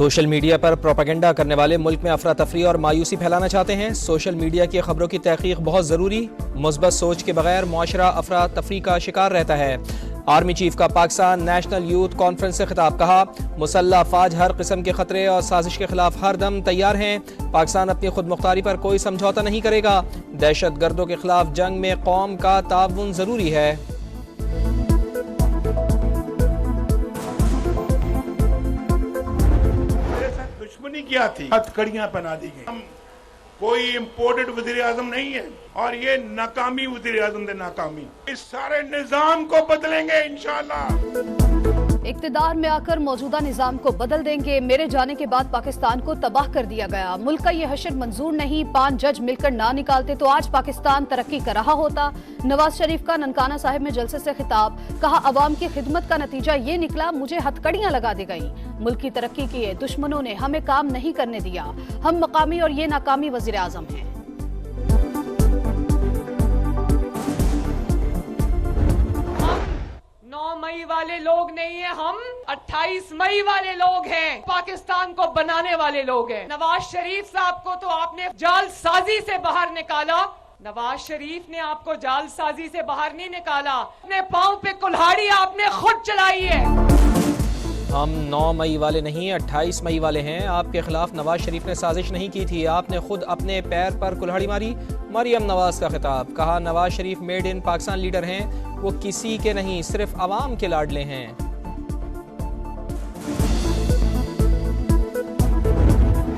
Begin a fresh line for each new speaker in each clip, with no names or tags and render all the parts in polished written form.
Social media पर propaganda करने वाले मुल्क में अफरा तफरी और मायूसी फैलाना चाहते हैं। सोशल मीडिया की खबरों की तहकीक बहुत ज़रूरी। मुस्बत सोच के बगैर मुआशरा अफरा तफरी का शिकार रहता है। आर्मी चीफ का पाकिस्तान नेशनल यूथ कॉन्फ्रेंस से खिताब। कहा, मुसल्लह अफवाज हर किस्म के खतरे और साजिश के खिलाफ हर दम तैयार हैं। पाकिस्तान अपनी खुद मुख्तारी पर कोई समझौता नहीं करेगा। दहशत गर्दों के खिलाफ जंग में कौम का ताउन जरूरी है।
दुश्मनी क्या थी, हथकड़ियां पहना दी गई। हम कोई इम्पोर्टेड वजीर आजम नहीं है और ये नाकामी वजीर आजम ने नाकामी, इस सारे निजाम को बदलेंगे इंशाल्लाह।
इक्तिदार में आकर मौजूदा निजाम को बदल देंगे। मेरे जाने के बाद पाकिस्तान को तबाह कर दिया गया। मुल्क का ये हशर मंजूर नहीं। 5 जज मिलकर ना निकालते तो आज पाकिस्तान तरक्की कर रहा होता। नवाज शरीफ का ननकाना साहिब में जलसे से खिताब। कहा, अवाम की खिदमत का नतीजा ये निकला, मुझे हथकड़ियां लगा दी गई। मुल्क की तरक्की किए दुश्मनों ने हमें काम नहीं करने दिया। हम मकामी और ये नाकामी वजीर आजम हैं।
9 मई वाले लोग नहीं है, हम 28 मई वाले लोग हैं। पाकिस्तान को बनाने वाले लोग हैं। नवाज शरीफ साहब को तो आपने जालसाजी से बाहर निकाला। नवाज शरीफ ने आपको जालसाजी से बाहर नहीं निकाला, अपने पांव पे कुल्हाड़ी आपने खुद चलाई है।
हम 9 मई वाले नहीं 28 मई वाले हैं। आपके खिलाफ नवाज शरीफ ने साजिश नहीं की थी, आपने खुद अपने पैर पर कुल्हाड़ी मारी। मरियम नवाज का खिताब। कहा, Nawaz Sharif made in Pakistan leader हैं, वो किसी के नहीं सिर्फ अवाम के लाडले हैं।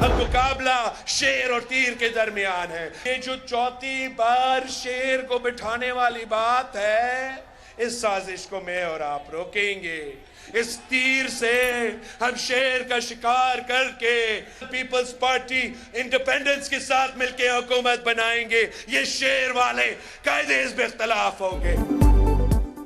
अब मुकाबला शेर और तीर के दरमियान है। ये जो चौथी बार शेर को बिठाने वाली बात है, इस साजिश को मैं और आप रोकेंगे। इस तीर से हम शेर का शिकार करके पीपल्स पार्टी इंडिपेंडेंस के साथ मिलकर हुकूमत बनाएंगे। ये शेर वाले कायदे इस पे इख्तलाफ होंगे।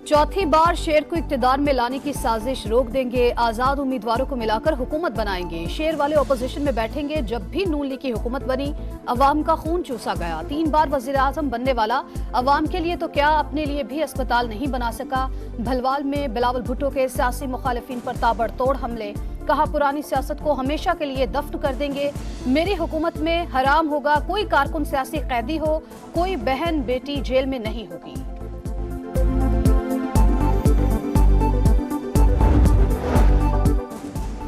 चौथी बार शेर को इक्तिदार में लाने की साजिश रोक देंगे। आजाद उम्मीदवारों को मिलाकर हुकूमत बनाएंगे। शेर वाले ओपोजिशन में बैठेंगे। जब भी नून लीग की हुकूमत बनी, अवाम का खून चूसा गया। 3 बार वजीर आजम बनने वाला अवाम के लिए तो क्या, अपने लिए भी अस्पताल नहीं बना सका। भलवाल में बिलावल भुट्टो के सियासी मुखालिफिन पर ताबड़तोड़ हमले। कहा, पुरानी सियासत को हमेशा के लिए दफ्न कर देंगे। मेरी हुकूमत में हराम होगा कोई कारकुन सियासी कैदी हो, कोई बहन बेटी जेल में नहीं होगी।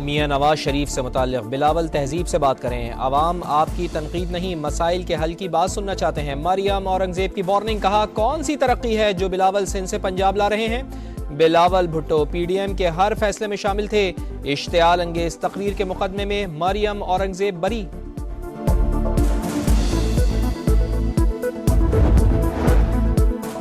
मियां नवाज शरीफ से मुताल्लिक़ बिलावल तहजीब से बात करें। अवाम आपकी तनकीद नहीं, मसाइल के हल की बात सुनना चाहते हैं। मरियम औरंगजेब की वार्निंग। कहा, कौन सी तरक्की है जो बिलावल सिंध से पंजाब ला रहे हैं। बिलावल भुट्टो PDM के हर फैसले में शामिल थे। इश्तियाल अंगेज तकरीर के मुकदमे में मरियम औरंगजेब बरी।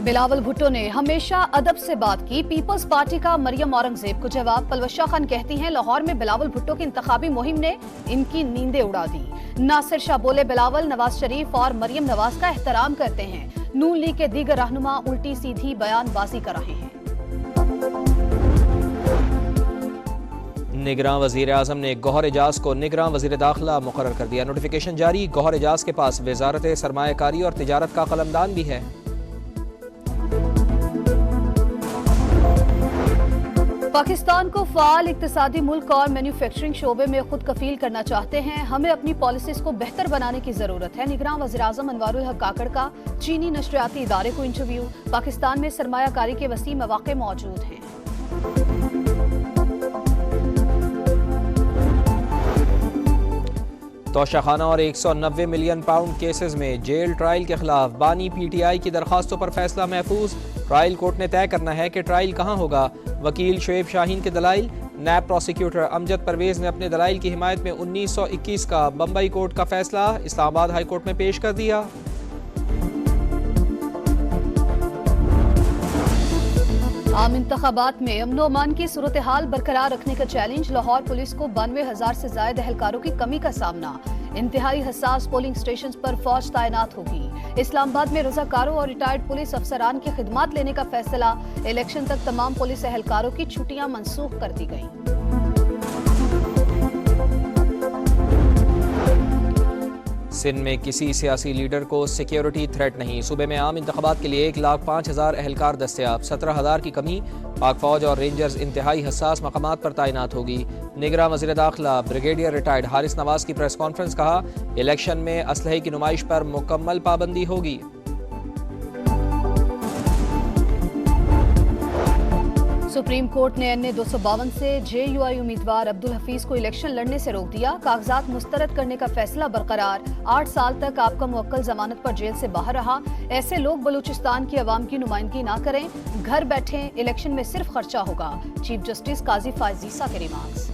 बिलावल भुट्टो ने हमेशा अदब से बात की। पीपल्स पार्टी का मरियम औरंगजेब को जवाब। पलवशा खान कहती हैं, लाहौर में बिलावल भुट्टो की इंतखाबी मुहिम ने इनकी नींदें उड़ा दी। नासिर शाह बोले, बिलावल नवाज शरीफ और मरियम नवाज का एहतराम करते हैं। नून लीग के दीगर रहनुमा उल्टी सीधी बयानबाजी कर रहे हैं।
निगरान वजीर आजम ने गौहर एजाज को निगरान वजीर दाखिला मुकर्रर कर दिया। नोटिफिकेशन जारी। गौहर एजाज के पास वजारत सरमायाकारी और तिजारत का कलमदान भी है।
पाकिस्तान को फाल इक्तिसादी मुल्क और मैन्युफैक्चरिंग शोबे में खुद कफील करना चाहते हैं। हमें अपनी पॉलिसीज को बेहतर बनाने की जरूरत है। निगरान वज़ीर आज़म अनवारुल हक काकड़ का चीनी नशरियाती इदारे को इंटरव्यू। पाकिस्तान में सरमायाकारी के वसी मौके मौजूद हैं।
तोशाखाना और 190 मिलियन पाउंड केसेस में जेल ट्रायल के खिलाफ बानी PTI की दरखास्तों पर फैसला महफूज। ट्रायल कोर्ट ने तय करना है कि ट्रायल कहाँ होगा। वकील शोएब शाहीन के दलाइल। नैब प्रोसिक्यूटर अमजद परवेज ने अपने दलाइल की हिमायत में 1921 का बम्बई कोर्ट का फैसला इस्लामाबाद हाई कोर्ट में पेश कर दिया।
आम इंतखाबात में अमनो अमान की सूरत हाल बरकरार रखने का चैलेंज। लाहौर पुलिस को 92,000 से ज्यादा एहलकारों की कमी का सामना। इंतहाई हसास पोलिंग स्टेशन पर फौज तैनात होगी। इस्लामाबाद में रजाकारों और रिटायर्ड पुलिस अफसरान की खिदमत लेने का फैसला। इलेक्शन तक तमाम पुलिस एहलकारों की छुट्टियां मनसूख कर दी गई।
सिंध में किसी सियासी लीडर को सिक्योरिटी थ्रेट नहीं। सूबे में आम इंतखाबात के लिए 1,05,000 एहलकार दस्तयाब। 17,000 की कमी। पाक फौज और रेंजर्स इंतहाई हसास मकामात पर तैनात होगी। निगरां वज़ीर दाखिला ब्रिगेडियर रिटायर्ड हारिस नवाज की प्रेस कॉन्फ्रेंस। कहा, इलेक्शन में असलहे की नुमाइश पर मुकम्मल पाबंदी होगी।
सुप्रीम कोर्ट ने NA 252 से JUI उम्मीदवार अब्दुल हफीज को इलेक्शन लड़ने से रोक दिया। कागजात मुस्तरद करने का फैसला बरकरार। 8 साल तक आपका मुवक्किल जमानत पर जेल से बाहर रहा। ऐसे लोग बलूचिस्तान की अवाम की नुमाइंदगी ना करें, घर बैठे, इलेक्शन में सिर्फ खर्चा होगा। चीफ जस्टिस काजी फायज ईसा के रिमार्क्स।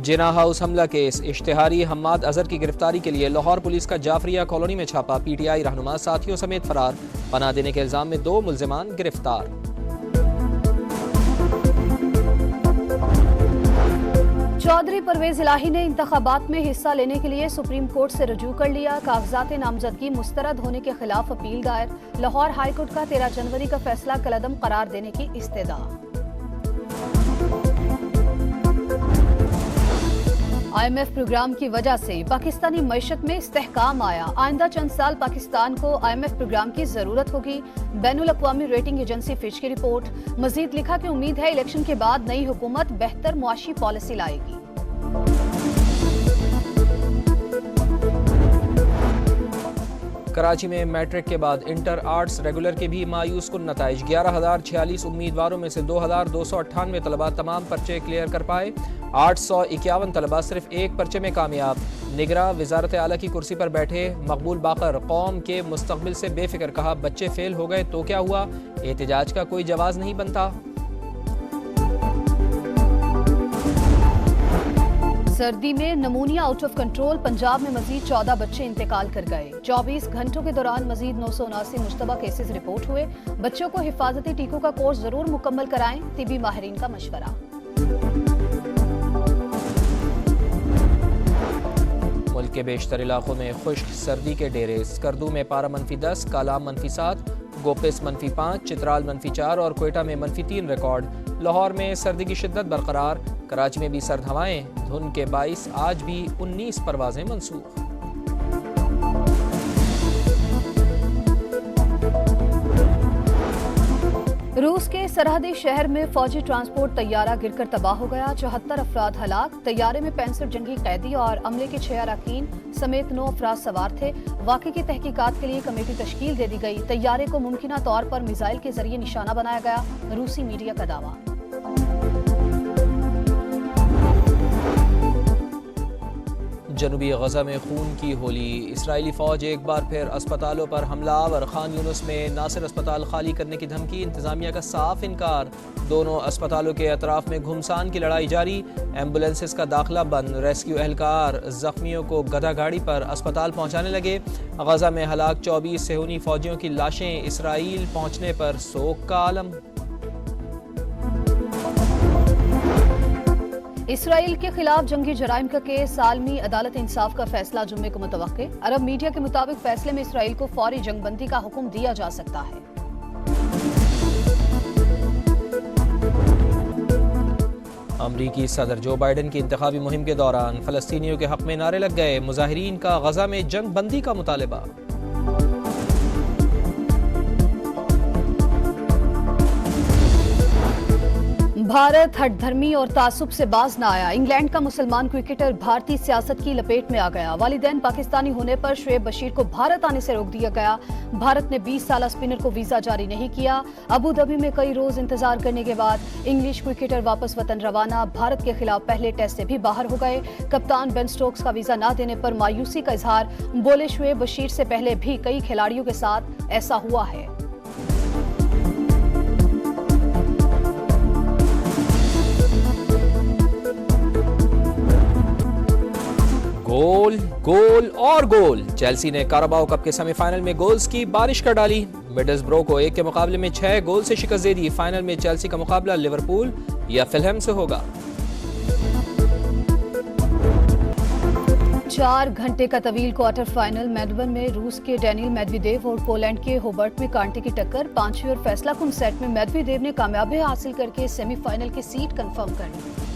जिना हाउस हमला केस। इश्तिहारी हम्माद अजहर की गिरफ्तारी के लिए लाहौर पुलिस का जाफरिया कॉलोनी में छापा। PTI रहनुमा साथियों समेत फरार। पनाह देने के इल्जाम में 2 मुल्जिमान गिरफ्तार।
चौधरी परवेज इलाही ने इंतखाबात में हिस्सा लेने के लिए सुप्रीम कोर्ट से रजू कर लिया। कागजात नामजदगी मुस्तरद होने के खिलाफ अपील दायर। लाहौर हाईकोर्ट का 13 जनवरी का फैसला कलअदम करार देने की इस्तदा। IMF प्रोग्राम की वजह से पाकिस्तानी मईशत में इस्तेहकाम आया। आइंदा चंद साल पाकिस्तान को IMF प्रोग्राम की जरूरत होगी। बैनुल अक़वामी रेटिंग एजेंसी फिच की रिपोर्ट। मजीद लिखा कि उम्मीद है इलेक्शन के बाद नई हुकूमत बेहतर मुआशी पॉलिसी लाएगी।
कराची में मैट्रिक के बाद इंटर आर्ट्स रेगुलर के भी मायूस कुन नताइज। 11,046 उम्मीदवारों में से 2,298 तलबा तमाम पर्चे क्लियर कर पाए। 851 तलबा सिर्फ एक पर्चे में कामयाब। निगरां वजारत आला की कुर्सी पर बैठे मकबूल बाकर कौम के मुस्तकबिल से बेफिक्र। कहा, बच्चे फेल हो गए तो क्या हुआ, एहतजाज का कोई जवाब नहीं बनता।
सर्दी में नमूनिया आउट ऑफ कंट्रोल। पंजाब में मजीद 14 बच्चे इंतकाल कर गए। 24 घंटों के दौरान मजीद 979 मुश्तबा केसेस रिपोर्ट हुए। बच्चों को हिफाजती टीकों का कोर्स जरूर मुकम्मल कराएं, तिबी माहिरीन का मशवरा।
मुल्क के बेशतर इलाकों में खुश्क सर्दी के डेरे। स्कर्दू में पारा -10, कालाम -7, गोपिस -5, चित्राल -4 और कोयटा में -3 रिकॉर्ड। लाहौर में सर्दी की शिद्दत बरकरार। कराची में भी सर्द हवाएं। धुंध के बाइस आज भी 19 परवाजें मनसूख।
रूस के सरहदी शहर में फौजी ट्रांसपोर्ट तैयारा गिरकर तबाह हो गया। 74 अफराद हलाक। तैयारे में 65 जंगी कैदी और अमले के 6 अरकान समेत 9 अफराद सवार थे। वाक़े की तहकीकात के लिए कमेटी तश्कील दे दी गई। तैयारे को मुमकिना तौर पर मिसाइल के जरिए निशाना बनाया गया। रूसी मीडिया का दावा।
जनूबी गजा में खून की होली। इसराइली फौज एक बार फिर अस्पतालों पर हमलावर। खान यूनुस में नासिर अस्पताल खाली करने की धमकी। इंतजामिया का साफ इनकार। दोनों अस्पतालों के अतराफ में घुमसान की लड़ाई जारी। एम्बुलेंसेस का दाखिला बंद। रेस्क्यू एहलकार जख्मियों को गधा गाड़ी पर अस्पताल पहुंचाने लगे। गजा में हलाक 24 सेहूनी फौजियों की लाशें। इसराइल पहुंचने पर सोग का आलम।
इसराइल के खिलाफ जंगी जराइम का केस। आलमी अदालत इंसाफ का फैसला जुम्मे को मुतवक्के। अरब मीडिया के मुताबिक फैसले में इसराइल को फौरी जंगबंदी का हुक्म दिया जा सकता है।
अमरीकी सदर जो बाइडन की इंतखाबी मुहिम के दौरान फलस्तीनियों के हक में नारे लग गए। मुजाहिरीन का गजा में जंग बंदी का मुतालबा।
भारत हठधर्मी और तासुब से बाज न आया। इंग्लैंड का मुसलमान क्रिकेटर भारतीय सियासत की लपेट में आ गया। वालिदैन पाकिस्तानी होने पर शुएब बशीर को भारत आने से रोक दिया गया। भारत ने 20 साला स्पिनर को वीजा जारी नहीं किया। अबू धाबी में कई रोज इंतजार करने के बाद इंग्लिश क्रिकेटर वापस वतन रवाना। भारत के खिलाफ पहले टेस्ट से भी बाहर हो गए। कप्तान बेन स्टोक्स का वीजा न देने पर मायूसी का इजहार। बोले, शुएब बशीर से पहले भी कई खिलाड़ियों के साथ ऐसा हुआ है।
गोल गोल और गोल। चेल्सी ने काराबाओ कप के सेमीफाइनल में गोल्स की बारिश कर डाली। मिडलस्ब्रो को 1 के मुकाबले में 6 गोल से शिकस्त दे दी। फाइनल में चेल्सी का मुकाबला लिवरपूल या फिलहम से होगा।
4 घंटे का तवील क्वार्टर फाइनल मेलबर्न में रूस के डेनियल मेदवेदेव और पोलैंड के होबर्ट में कांटे की टक्कर। पांचवें और फैसला कुन सेट में मेदवेदेव ने कामयाबी हासिल करके सेमीफाइनल की सीट कंफर्म कर ली।